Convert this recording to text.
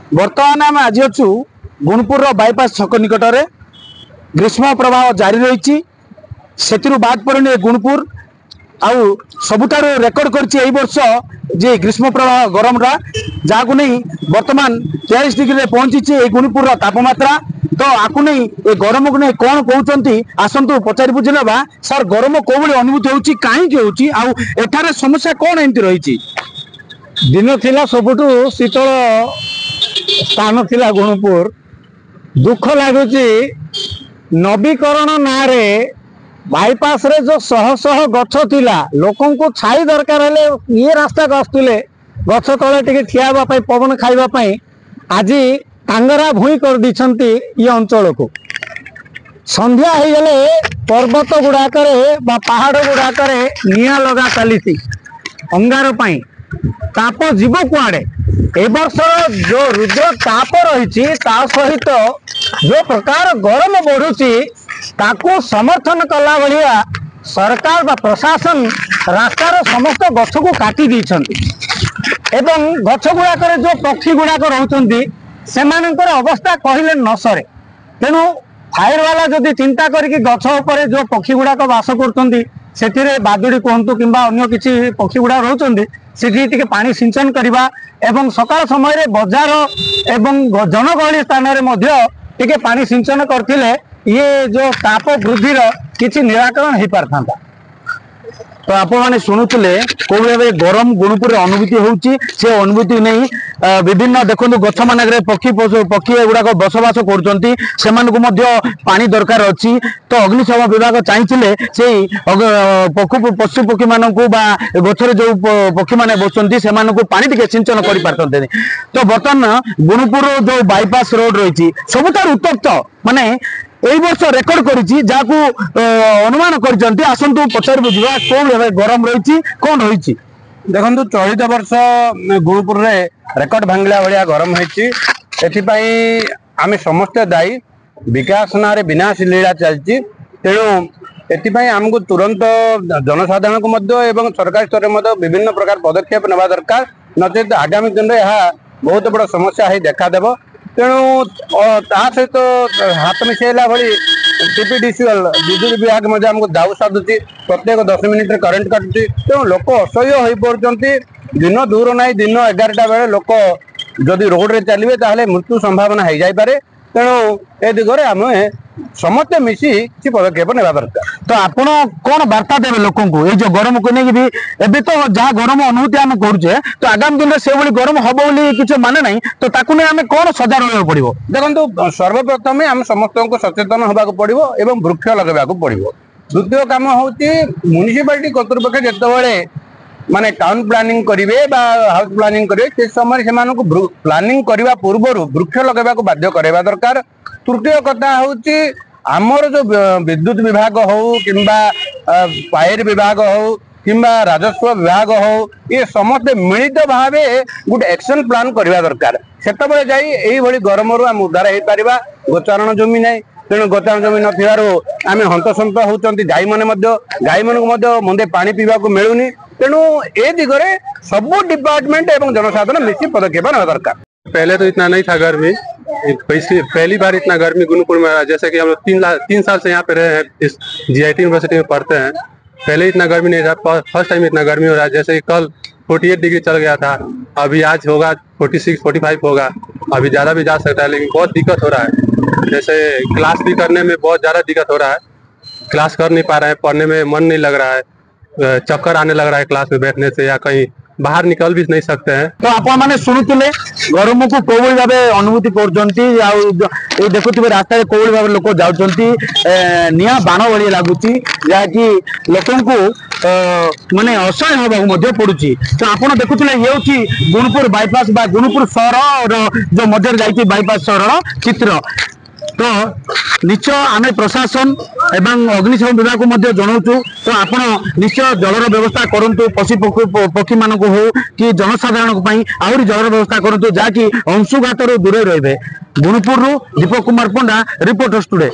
बर्तमान आम आज अच्छु गुणपुर बाईपास छक निकटरे ग्रीष्म प्रवाह जारी रही से बाद पड़े गुणपुर आउ सबुठार रेकर्ड कर वर्ष जे ग्रीष्म प्रवाह गरम जहाँ नहीं बर्तमान 43 डिग्री पहुंची गुणपुर तापमात्रा। तो आपको नहीं ये गरम को नहीं कौन कहते आसतु पचारि बुझेगा सर गरम कौ भाई अनुभूति होची कहीं होठार समस्या कौन एमती रही दिन थिला सबुठु शीतल स्थान थिला गुणपुर। दुख लगुच नवीकरण ना रे बाईपास रे जो शह शह गछ थिला लोकन को छाई दरकार हेले ये रास्ता गछुले गछ तले टिके ठिया पवन खाइबा आज टांगरा भूई कर दिछंती ये अंचल को। संध्या हो गले पर्वत गुड़ाक पहाड़ गुड़ाक निया लगा चली अंगार पाई ताप जीव कुआड़े ए वर्ष जो रुद्र ताप रही सहित जो प्रकार गरम बढ़ुची ताकू समर्थन कला भलिया सरकार बा प्रशासन रास्तार समस्त गछ को काटी दीछंती एवं गछ गुड़ाक जो पक्षी गुड़ाक रहउचंती सेमानकर अवस्था कहले न सरे। तेणु फायर वाला जदि चिंता करके गछ उपरे जो पक्षी गुड़ाक बास करते से बादुड़ी कहतु कि अन्य किसी पक्षी गुड़ा रोचंती से पानी सिंचन करवा एवं सकाळ समय बजार एवं जनगहली स्थान में पानी सिंचन करथिले ये जो ताप वृद्धि किसी निराकरण हो पारता। तो आप मैंने शुणुले कौ भाव गरम गुणपुर अनुभूति होची से अनुभूति नहीं विभिन्न देखो गछ मानक पक्षी पक्षी गुड़ाक बसवास कर दरकार अच्छी। तो अग्निशम विभाग चाहिए से पशु पक्षी मान गचर जो पक्षी मैंने बसुँच से पानी टे सिंचन कर पारते। तो बर्तमान गुणपुर जो बाईपास रोड रही सबुठार उत्तप्त माने यही वर्ष रेकर्ड करिछि जाकू अनुमान करिसंती आसंतु पचार बुझवा कोन भाबे गरम रहिछि कोन रहिछि। देखंतु चलित वर्ष गुणपुर रे रेकर्ड भांगला भलिया गरम होइछि। एथि पई आमे समस्त दायी विकास नारे विनाश लीला चलछि। तेणु एथि पई हमकु तुरंत जनसाधारण को मध्य एवं सरकार स्तर में विभिन्न प्रकार पदक्षेप नेबा दरकार नचेत आगामी दिन रे यह बहुत बड़ समस्या है देखा देबो। तेणु सहित हाथ मिसेला भली टीपीडीसीएल बिजुली विभाग मध्य आमको दाऊ साधुची प्रत्येक 10 मिनिट करेन्ट काटुची। तेणु लोक असह्य हो पड़ते दिन दूर ना दिन 11टा बेले लोक जदि रोड रे चलिए ताहले मृत्यु संभावना हो जाए। तेणु ए दिगरे आम समस्ते मिसी किसी पदक्षेप नेबा दरकार। तो आपण कौन वार्ता देवे लोक ये जो गरम को नहीं भी एबे तो जहाँ गरम अनुभूति आम करुचे तो आगामी दिन में से भाई गरम हम बोली किसी माने नहीं तो ताकू नहीं आम कौन सजा रहा पड़ो। देखो सर्वप्रथम आम समस्त को सचेतन होगा पड़ो एवं वृक्ष लगेगा पड़ो। द्वितीय काम हूँ म्युनिसिपालिटी कर्तृपक्ष जितेबाला माने टाउन प्लानिंग करेंगे हाउस प्लानिंग करेंगे से समय से प्लानिंग करने पूर्व वृक्ष लगेगा बाध्य करवा दरकार। तृतीय कथा हूँ आमर जो विद्युत विभाग हो कि फायर विभाग हो कि राजस्व विभाग हो ये समस्त मिलित भाव गोटे एक्शन प्लान करवा दरकार। सेतबे जाई एई भली गरम रु आम उद्धार हो पारिबा। गोचारण जमी नहीं तेणु गोचारण जमी नाम हंतसंत होती गाई मैंने मुंदे पानी पीवा को मिलूनी। तेणु ए दिगरे सबू डिपार्टमेंट एवं जनसाधारण मिसी पदक्षेप नेबा दरकार। पहले तो इतना नहीं था गर्मी, पहली बार इतना गर्मी गुणपुर में। जैसे कि हम लोग 3 साल से यहाँ पे रहे हैं, इस जीआईटी यूनिवर्सिटी में पढ़ते हैं। पहले इतना गर्मी नहीं था, फर्स्ट टाइम इतना गर्मी हो रहा है। जैसे कि कल 48 डिग्री चल गया था, अभी आज होगा 46-45 होगा। अभी ज़्यादा भी जा सकता है, लेकिन बहुत दिक्कत हो रहा है। जैसे क्लास भी करने में बहुत ज़्यादा दिक्कत हो रहा है, क्लास कर नहीं पा रहे हैं, पढ़ने में मन नहीं लग रहा है, चक्कर आने लग रहा है क्लास में बैठने से, या कहीं बाहर निकल भी नहीं सकते हैं। तो आप मैंने शुणुले गरम को कौ भाव अनुभूति कर देखुवे रास्ता कौ भाव लोक जाऊँगी निया बाण भाई लगुच जहाँकि लोक माने असह्य होगा पड़ुची। तो आप देखुले ये गुणपुर बाईपास बा गुणपुर सहर जो मध्य जाइए बाईपास सहर चित्र। तो निश्चय आम प्रशासन एवं अग्निशम विभाग को जनाऊँ। तो आप निश्चय जलर व्यवस्था करूँ पशु पक्षी मान हो कि जनसाधारण आहरी जलर व्यवस्था करूँ जहाँकि अंशुघात दूरे रे। गुणपुर दीपक कुमार पंडा रिपोर्टर्स टुडे।